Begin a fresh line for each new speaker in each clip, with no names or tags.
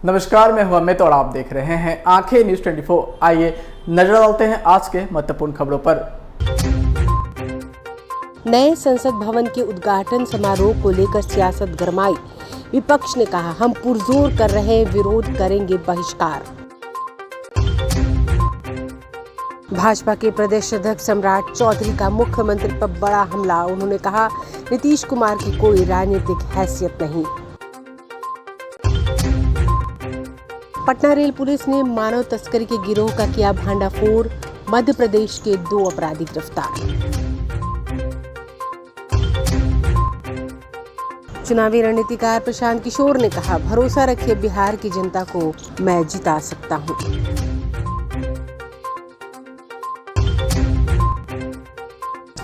नमस्कार, मैं हूं अमित और आप देख रहे हैं आंखें न्यूज 24। आइए नजर डालते हैं आज के महत्वपूर्ण खबरों पर।
नए संसद भवन के उद्घाटन समारोह को लेकर सियासत गरमाई। विपक्ष ने कहा, हम पुरजोर कर रहे हैं, विरोध करेंगे बहिष्कार। भाजपा के प्रदेश अध्यक्ष सम्राट चौधरी का मुख्यमंत्री पर बड़ा हमला। उन्होंने कहा, नीतीश कुमार की कोई राजनीतिक हैसियत नहीं। पटना रेल पुलिस ने मानव तस्करी के गिरोह का किया भांडाफोड़। मध्य प्रदेश के 2 अपराधी गिरफ्तार। चुनावी रणनीतिकार प्रशांत किशोर ने कहा, भरोसा रखिए, बिहार की जनता को मैं जिता सकता हूं।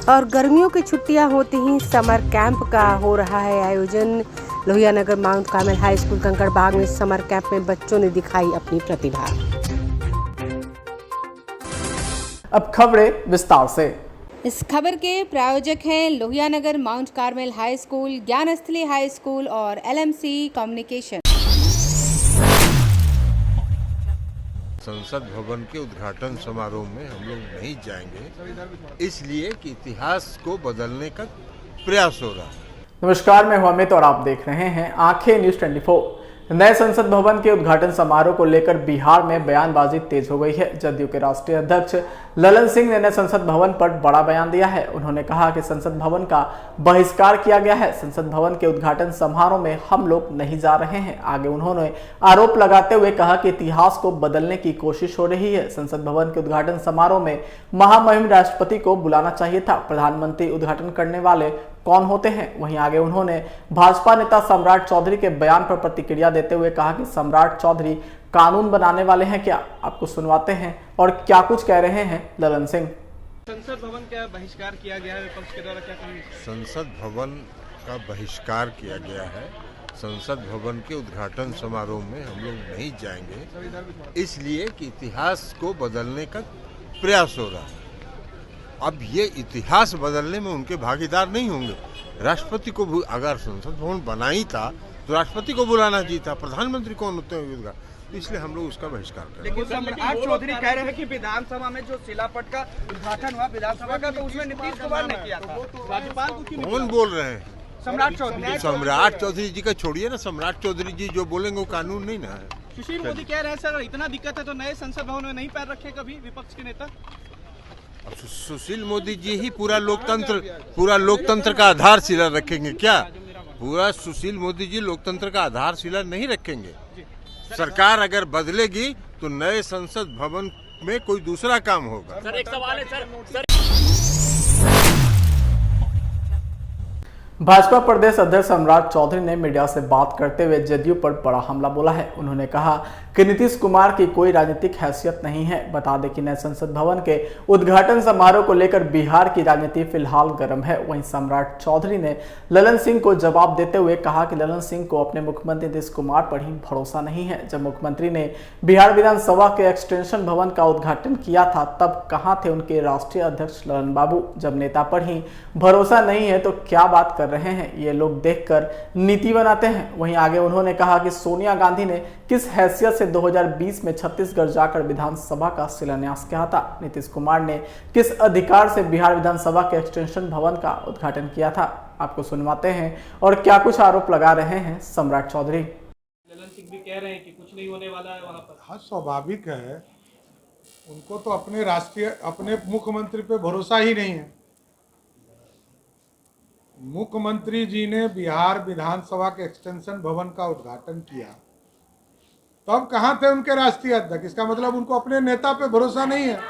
और गर्मियों की छुट्टियां होते ही समर कैंप का हो रहा है आयोजन। Lohianagar mount Carmel high school Kankarbagh में समर कैंप में बच्चों ने दिखाई अपनी प्रतिभा।
अब खबरें विस्तार से।
इस खबर के प्रायोजक हैं Lohianagar mount Carmel high school, Gyansthali high school और LMC कम्युनिकेशन।
संसद भवन के उद्घाटन समारोह में हम लोग नहीं जाएंगे, इसलिए कि इतिहास को बदलने का प्रयास हो रहा है।
नमस्कार, मैं हूं अमित और आप देख रहे हैं आंखें न्यूज 24। नए संसद भवन के उद्घाटन समारोह को लेकर बिहार में बयानबाजी तेज हो गई है। जदयू के राष्ट्रीय अध्यक्ष ललन सिंह ने नए संसद भवन पर बड़ा बयान दिया है। उन्होंने कहा कि संसद भवन का बहिष्कार किया गया है। संसद भवन के उद्घाटन समारोह में हम लोग नहीं जा रहे हैं। आगे उन्होंने आरोप लगाते हुए कहा कि इतिहास को बदलने की कोशिश हो रही है। संसद भवन के उद्घाटन समारोह में महामहिम राष्ट्रपति को बुलाना चाहिए था। प्रधानमंत्री उद्घाटन करने वाले कौन होते हैं? वहीं आगे उन्होंने भाजपा नेता सम्राट चौधरी के बयान पर प्रतिक्रिया देते हुए कहा कि सम्राट चौधरी कानून बनाने वाले हैं क्या? आपको सुनवाते हैं और क्या कुछ कह रहे हैं ललन सिंह।
संसद भवन का बहिष्कार किया गया है विपक्ष के द्वारा, क्या कहेंगे?
संसद भवन का बहिष्कार किया गया है। संसद भवन के उद्घाटन समारोह में हम लोग नहीं जाएंगे, इसलिए कि इतिहास को बदलने का प्रयास हो रहा है। अब ये इतिहास बदलने में उनके भागीदार नहीं होंगे। राष्ट्रपति को अगर संसद भवन बना ही था तो राष्ट्रपति को बुलाना चाहिए था। प्रधानमंत्री कौन होते हैं? इसलिए हम लोग उसका बहिष्कार करें।
लेकिन सम्राट चौधरी कह रहे हैं कि विधानसभा में जो शिलापट का उद्घाटन हुआ विधानसभा का, तो उसमें नीतीश कुमार ने किया था। राज्यपाल को
कौन बोल रहे हैं?
सम्राट चौधरी।
सम्राट चौधरी जी का छोड़िए ना। सम्राट चौधरी जी जो बोलेंगे वो कानून नहीं ना है।
सुशील मोदी कह रहे हैं, सर इतना दिक्कत है तो नए संसद भवन में नहीं पैर रखे कभी विपक्ष के नेता।
अब सुशील मोदी जी ही पूरा लोकतंत्र का आधारशिला रखेंगे क्या? पूरा सुशील मोदी जी लोकतंत्र का आधारशिला नहीं रखेंगे। सरकार अगर बदलेगी तो नए संसद भवन में कोई दूसरा काम होगा।
सर एक सवाल है सर।
भाजपा प्रदेश अध्यक्ष सम्राट चौधरी ने मीडिया से बात करते हुए जदयू पर बड़ा हमला बोला है। उन्होंने कहा कि नीतीश कुमार की कोई राजनीतिक हैसियत नहीं है। बता दें कि नए संसद भवन के उद्घाटन समारोह को लेकर बिहार की राजनीति फिलहाल गर्म है। वहीं सम्राट चौधरी ने ललन सिंह को जवाब देते हुए कहा कि ललन सिंह को अपने मुख्यमंत्री नीतीश कुमार पर ही भरोसा नहीं है। जब मुख्यमंत्री ने बिहार विधानसभा के एक्सटेंशन भवन का उद्घाटन किया था तब कहाँ थे उनके राष्ट्रीय अध्यक्ष ललन बाबू? जब नेता पर ही भरोसा नहीं है तो क्या बात कर रहे हैं? ये लोग देखकर नीति बनाते हैं। वहीं आगे उन्होंने कहा कि सोनिया गांधी ने किस हैसियत से 2020 में छत्तीसगढ़ जाकर विधानसभा का शिलान्यास किया था? नीतीश कुमार ने किस अधिकार से बिहार विधानसभा के एक्सटेंशन भवन का उद्घाटन किया था? आपको सुनवाते हैं और क्या कुछ आरोप लगा रहे हैं सम्राट चौधरी।
ललन सिंह भी कह रहे हैं कि कुछ नहीं होने वाला है वहाँ पर।
हाँ, स्वाभाविक है। उनको तो अपने मुख्यमंत्री पे भरोसा ही नहीं है। मुख्यमंत्री जी ने बिहार विधानसभा के एक्सटेंशन भवन का उद्घाटन किया, तब कहाँ थे उनके राष्ट्रीय अध्यक्ष? इसका मतलब उनको अपने नेता पे भरोसा नहीं है।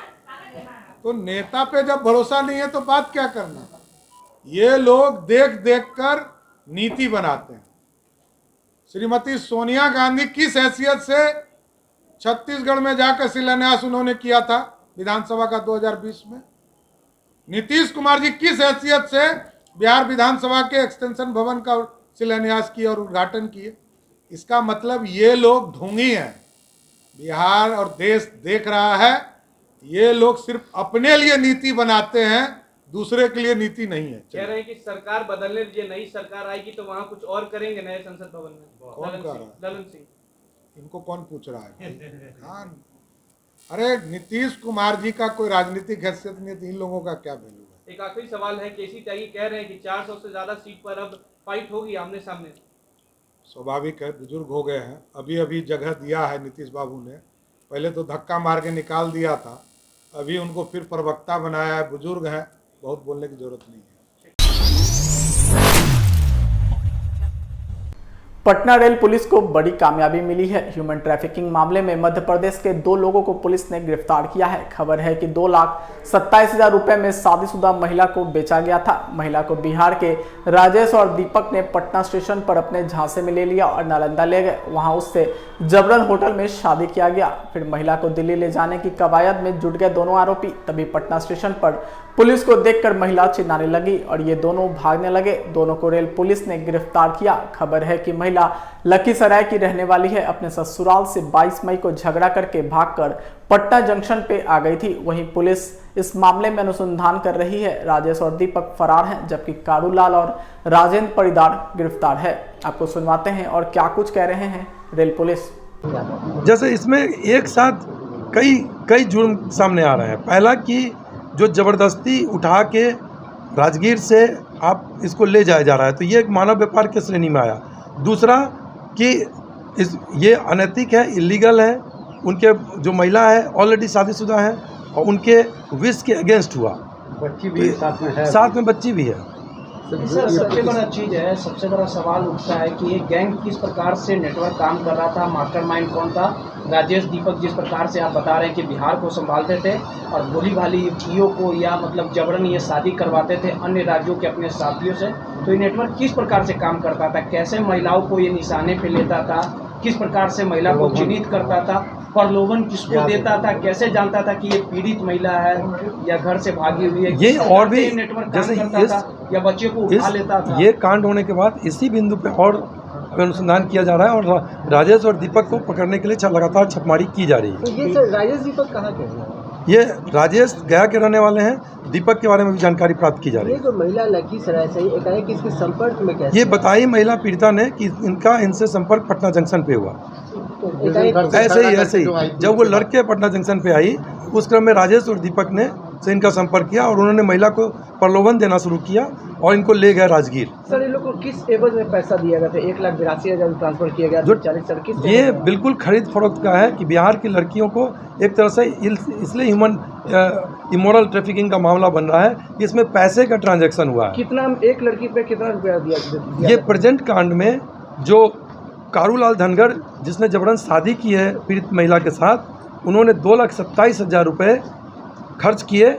तो नेता पे जब भरोसा नहीं है तो बात क्या करना? ये लोग देख देख कर नीति बनाते हैं। श्रीमती सोनिया गांधी किस हैसियत से छत्तीसगढ़ में जाकर शिलान्यास उन्होंने किया था विधानसभा का 2020 में? नीतीश कुमार जी किस हैसियत से बिहार विधानसभा के एक्सटेंशन भवन का शिलान्यास किए और उद्घाटन किए? इसका मतलब ये लोग ढोंगी हैं। बिहार और देश देख रहा है। ये लोग सिर्फ अपने लिए नीति बनाते हैं, दूसरे के लिए नीति नहीं है।
कह रहे हैं कि सरकार बदलने दीजिए, नई सरकार आएगी तो वहाँ कुछ और करेंगे नए संसद भवन में।
कौन कह रहा है?
ललन सिंह।
इनको कौन पूछ रहा है भाई? हाँ, अरे नीतीश कुमार जी का कोई राजनीतिक हैसियत नहीं है तो इन लोगों का क्या वैल्यू है?
एक आखिरी सवाल है, केसी त्यागी कह रहे हैं कि 400 से ज्यादा सीट पर अब फाइट होगी आमने सामने।
स्वाभाविक है, बुजुर्ग हो गए हैं, अभी अभी जगह दिया है नीतीश बाबू ने, पहले तो धक्का मार के निकाल दिया था, अभी उनको फिर प्रवक्ता बनाया है, बुजुर्ग है, बहुत बोलने की जरूरत नहीं है।
पटना रेल पुलिस को बड़ी कामयाबी मिली है। ह्यूमन ट्रैफिकिंग मामले में मध्य प्रदेश के 2 लोगों को पुलिस ने गिरफ्तार किया है। खबर है कि 2,27,000 रुपए में शादीशुदा महिला को बेचा गया था। महिला को बिहार के राजेश और दीपक ने पटना स्टेशन पर अपने झांसे में ले लिया और नालंदा ले गए। वहां उससे जबरन होटल में शादी किया गया। फिर महिला को दिल्ली ले जाने की कवायद में जुट गए दोनों आरोपी। तभी पटना स्टेशन पर पुलिस को देखकर महिला चिल्लाने लगी और ये दोनों भागने लगे। दोनों को रेल पुलिस ने गिरफ्तार किया। खबर है कि महिला लखीसराय की रहने वाली है। अपने ससुराल से 22 मई को झगड़ा करके भागकर पटना जंक्शन पे आ गई थी। वहीं पुलिस इस मामले में अनुसंधान कर रही है। राजेश और दीपक फरार हैं, जबकि कारूलाल और राजेंद्र परिदार गिरफ्तार है। आपको सुनवाते हैं और क्या कुछ कह रहे हैं रेल पुलिस।
जैसे इसमें एक साथ कई जुर्म सामने आ रहे हैं। पहला कि जो ज़बरदस्ती उठा के राजगीर से आप इसको ले जाया जा रहा है, तो ये एक मानव व्यापार के श्रेणी में आया। दूसरा कि ये अनैतिक है, इलीगल है। उनके जो महिला है ऑलरेडी शादीशुदा है और उनके विश के अगेंस्ट हुआ।
बच्ची भी साथ में है,
साथ में बच्ची भी है।
सर सबसे बड़ा चीज़ है, सबसे बड़ा सवाल उठता है कि ये गैंग किस प्रकार से नेटवर्क काम कर रहा था, मास्टरमाइंड कौन था। राजेश दीपक जिस प्रकार से आप बता रहे हैं कि बिहार को संभालते थे और भोली भाली युवतियों को या मतलब जबरन ये शादी करवाते थे अन्य राज्यों के अपने साथियों से, तो ये नेटवर्क किस प्रकार से काम करता था, कैसे महिलाओं को ये निशाने पे लेता था, किस प्रकार से महिला को चिन्हित करता था, प्रलोभन किसको देता था, कैसे जानता था कि ये पीड़ित महिला है या घर से भागी हुई है।
ये और भी
नेटवर्क
जैसे
करता था या बच्चे को उठा लेता था।
ये कांड होने के बाद इसी बिंदु पे और अनुसंधान किया जा रहा है और राजेश और दीपक को पकड़ने के लिए लगातार छापेमारी की जा रही है।
तो ये सर राजेश दीपक कहाँ के हैं?
ये राजेश गया के रहने वाले हैं। दीपक के बारे में भी जानकारी प्राप्त की जा रही है।
ये जो महिला लखीसराय से एकाएक इसके संपर्क में कैसे?
ये बताई महिला पीड़िता ने कि इनसे संपर्क पटना जंक्शन पे हुआ। ऐसे ही जब वो लड़के पटना जंक्शन पे आई, उस क्रम में राजेश और दीपक ने से इनका संपर्क किया और उन्होंने महिला को प्रलोभन देना शुरू किया और इनको ले गए राजगीर।
सर इन लोग को किस एवज में पैसा दिया गया था? 1,82,000 ट्रांसफर किया गया
जो
40 सर किस
ये बिल्कुल खरीद फरोख्त का है कि बिहार की लड़कियों को एक तरह से इसलिए ह्यूमन इमोरल ट्रैफिकिंग का मामला बन रहा है कि इसमें पैसे का ट्रांजैक्शन हुआ है।
कितना एक लड़की पे कितना रुपया दिया?
ये प्रेजेंट कांड में जो कारूलाल धनगर जिसने जबरन शादी की है पीड़ित महिला के साथ, उन्होंने 2,27,000 रुपये खर्च किए।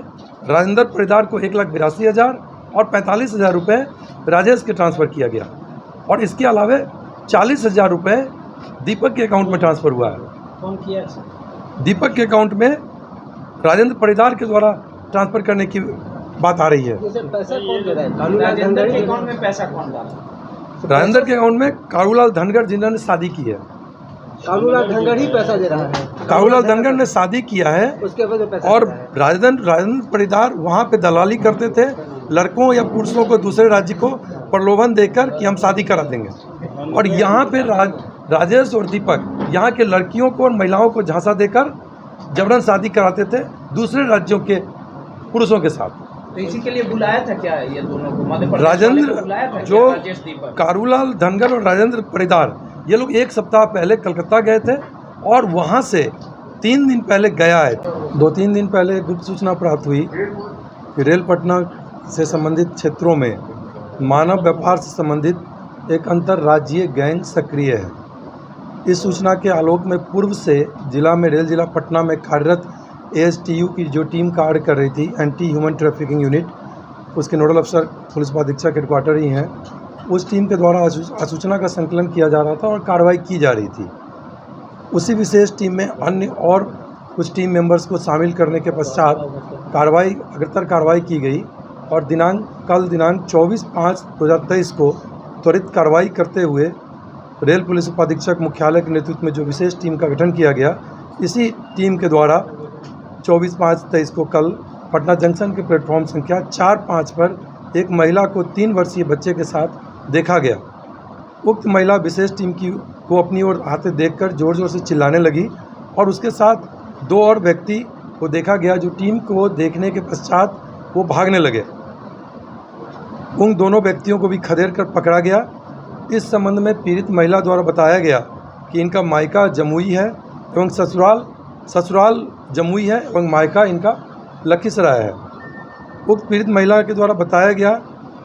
राजेंद्र परिदार को 1,82,000 और 45,000 रुपये राजेश के ट्रांसफ़र किया गया और इसके अलावा 40,000 रुपये दीपक के अकाउंट में ट्रांसफ़र हुआ है।
कौन किया?
दीपक के अकाउंट में राजेंद्र परिदार के द्वारा ट्रांसफ़र करने की बात आ रही है।
पैसा कौन दे रहा है? राजेंद्र के अकाउंट में पैसा कौन डाला?
राजेंद्र के अकाउंट में कारूलाल धनगर जिन्होंने शादी की है।
कारूलाल धनगर ही पैसा दे रहा है?
कारूलाल धनगर ने शादी किया है
उसके बाद पैसा
और राजेंद्र परिदार वहाँ पे दलाली करते थे लड़कों या पुरुषों को दूसरे राज्य को प्रलोभन देकर कि हम शादी करा देंगे। और यहाँ पे राजेश और दीपक यहाँ के लड़कियों को और महिलाओं को झांसा देकर जबरन शादी कराते थे दूसरे राज्यों के पुरुषों के साथ।
तो इसी के लिए बुलाया था क्या ये दोनों को? मध्य प्रदेश
राजेंद्र जो कारूलाल धनगर और राजेंद्र परिदार ये लोग 1 सप्ताह पहले कलकत्ता गए थे और वहाँ से 3 दिन पहले गया है। 2-3 दिन पहले गुप्त सूचना प्राप्त हुई कि रेल पटना से संबंधित क्षेत्रों में मानव व्यापार से संबंधित एक अंतर्राज्यीय गैंग सक्रिय है। इस सूचना के आलोक में पूर्व से जिला में रेल जिला पटना में कार्यरत ASTU की जो टीम कार्य कर रही थी, एंटी ह्यूमन ट्रैफिकिंग यूनिट, उसके नोडल अफसर पुलिस उपाधीक्षक हेडक्वार्टर ही हैं, उस टीम के द्वारा सूचना का संकलन किया जा रहा था और कार्रवाई की जा रही थी। उसी विशेष टीम में अन्य और कुछ टीम मेंबर्स को शामिल करने के पश्चात अग्रतर कार्रवाई की गई और कल दिनांक 24/5/2023 को त्वरित कार्रवाई करते हुए रेल पुलिस उपाधीक्षक मुख्यालय के नेतृत्व में जो विशेष टीम का गठन किया गया, इसी टीम के द्वारा 24/5/23 को कल पटना जंक्शन के प्लेटफॉर्म संख्या 4-5 पर एक महिला को 3 वर्षीय बच्चे के साथ देखा गया। उक्त महिला विशेष टीम की को अपनी ओर आते देखकर जोर जोर से चिल्लाने लगी और उसके साथ 2 और व्यक्ति को देखा गया जो टीम को देखने के पश्चात वो भागने लगे। उन दोनों व्यक्तियों को भी खदेड़ कर पकड़ा गया। इस संबंध में पीड़ित महिला द्वारा बताया गया कि इनका मायका जमुई है एवं ससुराल जमुई है एवं मायका इनका लखीसराय है। उक्त पीड़ित महिला के द्वारा बताया गया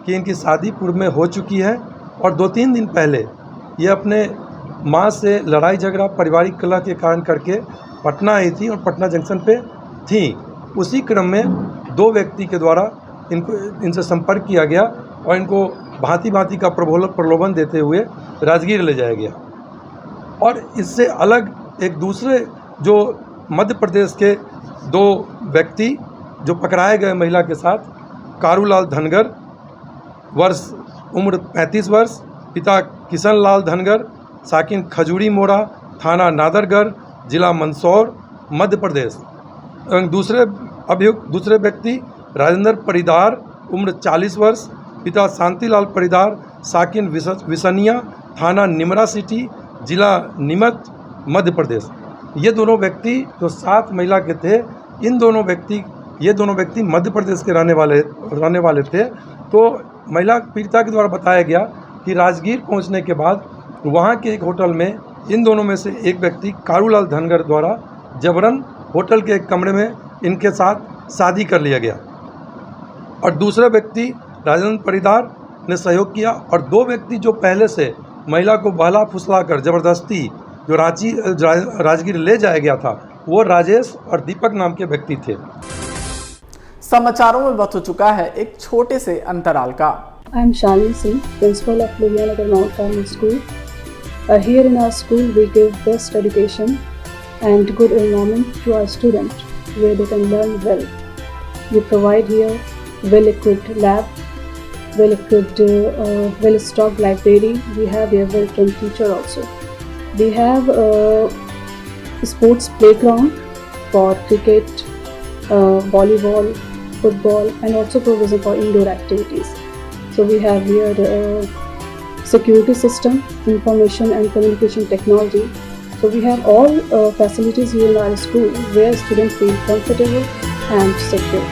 कि इनकी शादी पूर्व में हो चुकी है और 2-3 दिन पहले ये अपने मां से लड़ाई झगड़ा पारिवारिक कलह के कारण करके पटना आई थी और पटना जंक्शन पे थी। उसी क्रम में 2 व्यक्ति के द्वारा इनसे संपर्क किया गया और इनको भांति भांति का प्रलोभन देते हुए राजगीर ले जाया गया। और इससे अलग एक दूसरे जो मध्य प्रदेश के 2 व्यक्ति जो पकड़ाए गए महिला के साथ, कारूलाल धनगर उम्र 35 वर्ष, पिता किशन लाल धनगर, साकिन खजूरी मोड़ा, थाना नादरगढ़, जिला मंदसौर, मध्य प्रदेश। एवं दूसरे व्यक्ति राजेंद्र परिदार, उम्र 40 वर्ष, पिता शांतिलाल परिदार, साकिन विसनिया, थाना निमरा सिटी, जिला नीमच, मध्य प्रदेश। ये दोनों व्यक्ति जो 7 महिला के थे, ये दोनों व्यक्ति मध्य प्रदेश के रहने वाले थे। तो महिला पीड़िता के द्वारा बताया गया कि राजगीर पहुंचने के बाद वहां के एक होटल में इन दोनों में से एक व्यक्ति कारूलाल धनगर द्वारा जबरन होटल के एक कमरे में इनके साथ शादी कर लिया गया और दूसरा व्यक्ति राजेंद्र परिदार ने सहयोग किया और 2 व्यक्ति जो पहले से महिला को बहला फुसला कर जबरदस्ती जो राजगीर ले जाया गया था, वो राजेश और दीपक नाम के व्यक्ति थे।
समाचारों में वक्त हो चुका है एक छोटे से अंतराल का।
I am Shalini Singh, principal of Lohiyanagar Mount Carmel School. Here in our school, we give best education and good environment to our students, where they can learn well. We provide here well-equipped lab, well-equipped, well-stocked library. We have here well-trained teacher also. We have a sports playground for cricket, volleyball, football, and also provision for indoor activities. So we have here security system, information and communication technology. So we have all facilities here in our school where students feel comfortable and secure.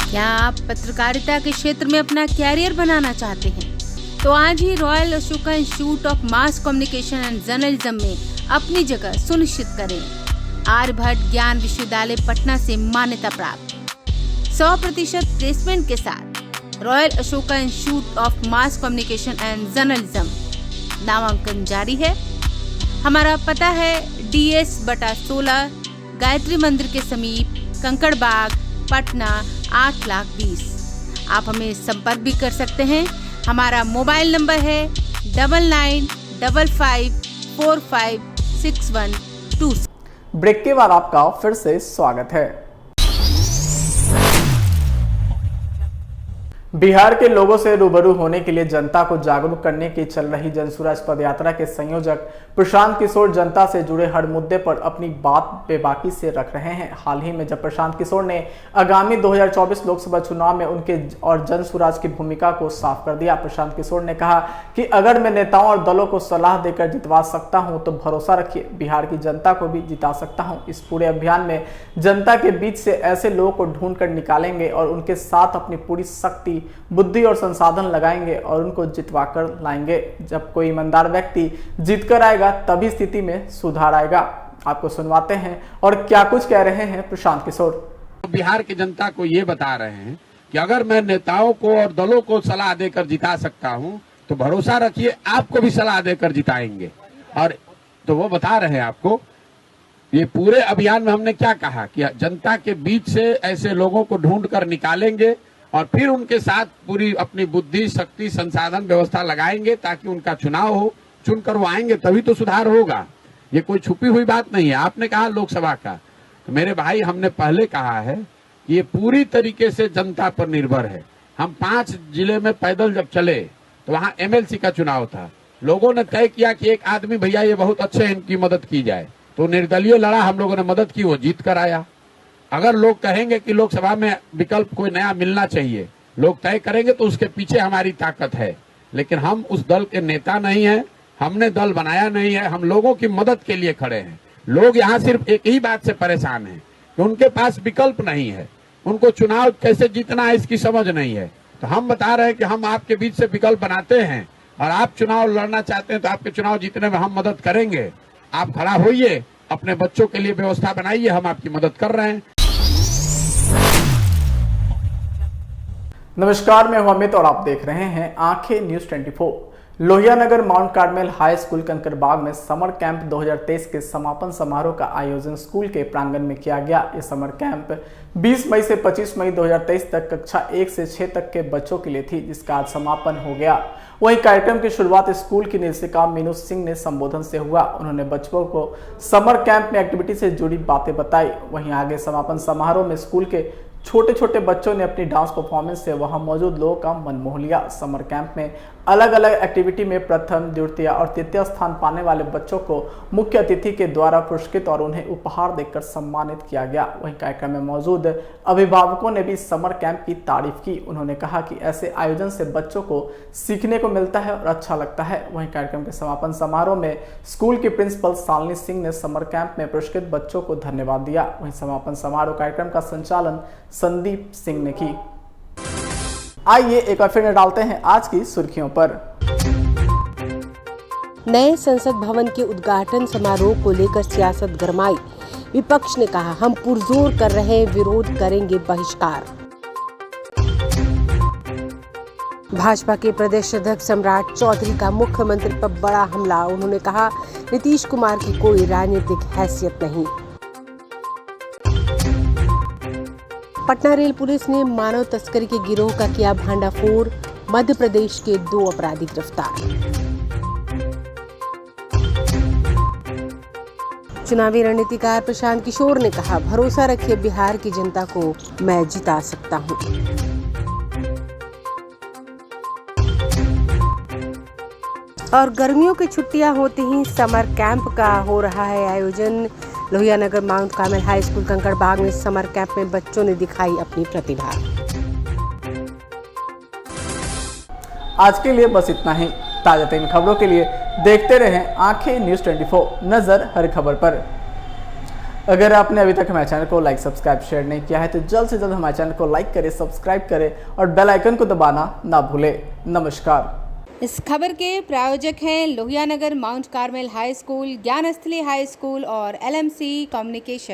क्या आप पत्रकारिता के क्षेत्र में अपना career बनाना चाहते हैं? तो आज ही Royal Ashoka Institute of Mass Communication and Journalism में अपनी जगह सुनिश्चित करें। आर्यभट्ट ज्ञान विश्वविद्यालय पटना से मान्यता प्राप्त 100% प्लेसमेंट के साथ royal Ashoka Institute of Mass Communication and journalism नामांकन जारी है। हमारा पता है DS/16 गायत्री मंदिर के समीप कंकड़बाग पटना 8,20,000। आप हमें संपर्क भी कर सकते हैं। हमारा मोबाइल नंबर है 9955456126।
ब्रेक के बाद आपका फिर से स्वागत है। बिहार के लोगों से रूबरू होने के लिए जनता को जागरूक करने की चल रही जनसुराज पदयात्रा के संयोजक प्रशांत किशोर जनता से जुड़े हर मुद्दे पर अपनी बात बेबाकी से रख रहे हैं। हाल ही में जब प्रशांत किशोर ने आगामी 2024 लोकसभा चुनाव में उनके और जनसुराज की भूमिका को साफ कर दिया। प्रशांत किशोर ने कहा कि अगर मैं नेताओं और दलों को सलाह देकर जितवा सकता हूं तो भरोसा रखिए बिहार की जनता को भी जिता सकता हूं। इस पूरे अभियान में जनता के बीच से ऐसे लोगों को ढूंढ कर निकालेंगे और उनके साथ अपनी पूरी शक्ति बुद्धि और संसाधन लगाएंगे और उनको जितवा कर लाएंगे। जब कोई ईमानदार व्यक्ति जीत कर आएगा तभी स्थिति में सुधार आएगा। आपको सुनवाते हैं और क्या कुछ कह रहे हैं प्रशांत किशोर।
बिहार की जनता को ये बता रहे हैं कि अगर मैं नेताओं को और दलों को सलाह देकर जिता सकता हूं तो भरोसा रखिए आपको भी सलाह देकर जिताएंगे। और तो वो बता रहे हैं आपको ये पूरे अभियान में हमने क्या कहा कि जनता के बीच से ऐसे लोगों को ढूंढ कर निकालेंगे और फिर उनके साथ पूरी अपनी बुद्धि शक्ति संसाधन व्यवस्था लगाएंगे ताकि उनका चुनाव हो, चुनकर वो आएंगे तभी तो सुधार होगा। ये कोई छुपी हुई बात नहीं है। आपने कहा लोकसभा का, तो मेरे भाई हमने पहले कहा है कि ये पूरी तरीके से जनता पर निर्भर है। हम 5 जिले में पैदल जब चले तो वहाँ MLC का चुनाव था। लोगों ने तय किया कि एक आदमी भैया ये बहुत अच्छे हैं, इनकी मदद की जाए, तो निर्दलीय लड़ा, हम लोगों ने मदद की, वो जीत कर आया। अगर लोग कहेंगे कि लोकसभा में विकल्प कोई नया मिलना चाहिए लोग तय करेंगे तो उसके पीछे हमारी ताकत है, लेकिन हम उस दल के नेता नहीं है, हमने दल बनाया नहीं है, हम लोगों की मदद के लिए खड़े हैं। लोग यहाँ सिर्फ एक ही बात से परेशान हैं कि उनके पास विकल्प नहीं है, उनको चुनाव कैसे जीतना है इसकी समझ नहीं है। तो हम बता रहे हैं कि हम आपके बीच से विकल्प बनाते हैं और आप चुनाव लड़ना चाहते हैं तो आपके चुनाव जीतने में हम मदद करेंगे। आप खड़ा होइए, अपने बच्चों के लिए व्यवस्था बनाइए, हम आपकी मदद कर रहे हैं।
नमस्कार, मैं हूं अमित और आप देख रहे हैं आंखें news 24। Lohianagar mount Carmel high school Kankarbagh में समर कैंप 2023 के समापन समारोह का आयोजन स्कूल के प्रांगण में किया गया। ये समर कैंप 20 मई से 25 मई 2023 तक कक्षा 1 से 6 तक के बच्चों के लिए थी, जिसका आज समापन हो गया। वहीं कार्यक्रम की शुरुआत स्कूल की निदेशिका मीनू सिंह ने संबोधन से हुआ। उन्होंने बच्चों को समर कैंप में एक्टिविटी से जुड़ी बातें बताई। वहीं आगे समापन समारोह में स्कूल के छोटे छोटे बच्चों ने अपनी डांस परफॉर्मेंस से वहां मौजूद लोगों का मन मोह लिया। समर कैंप में अलग अलग एक्टिविटी में प्रथम, द्वितीय और तृतीय स्थान पाने वाले बच्चों को मुख्य अतिथि के द्वारा पुरस्कृत और उन्हें उपहार देकर सम्मानित किया गया। वहीं कार्यक्रम में मौजूद अभिभावकों ने भी समर कैंप की तारीफ की। उन्होंने कहा कि ऐसे आयोजन से बच्चों को सीखने को मिलता है और अच्छा लगता है। वहीं कार्यक्रम के समापन समारोह में स्कूल की प्रिंसिपल शालिनी सिंह ने समर कैंप में पुरस्कृत बच्चों को धन्यवाद दिया। वहीं समापन समारोह कार्यक्रम का संचालन संदीप सिंह ने की। आइए एक बार फिर डालते हैं आज की सुर्खियों पर।
नए संसद भवन के उद्घाटन समारोह को लेकर सियासत गरमाई। विपक्ष ने कहा, हम पुरजोर कर रहे हैं, विरोध करेंगे बहिष्कार। भाजपा के प्रदेश अध्यक्ष सम्राट चौधरी का मुख्यमंत्री पर बड़ा हमला। उन्होंने कहा, नीतीश कुमार की कोई राजनीतिक हैसियत नहीं। पटना रेल पुलिस ने मानव तस्करी के गिरोह का किया भांडाफोड़। मध्य प्रदेश के 2 अपराधी गिरफ्तार। चुनावी रणनीतिकार प्रशांत किशोर ने कहा, भरोसा रखिए, बिहार की जनता को मैं जिता सकता हूं। और गर्मियों की छुट्टियां होती ही समर कैंप का हो रहा है आयोजन। Lohianagar mount Carmel high school Kankarbagh में समर कैंप में बच्चों ने दिखाई अपनी प्रतिभा।
आज के लिए बस इतना ही। ताजा तरीन खबरों के लिए देखते रहें आंखें न्यूज 24, नजर हर खबर पर। अगर आपने अभी तक हमारे चैनल को लाइक, सब्सक्राइब, शेयर नहीं किया है तो जल्द से जल्द हमारे चैनल को लाइक करें, सब्सक्राइब करें और बेल आइकन को दबाना ना भूलें। नमस्कार।
इस खबर के प्रायोजक हैं Lohianagar mount Carmel high school, Gyansthali high school और LMC कम्युनिकेशन।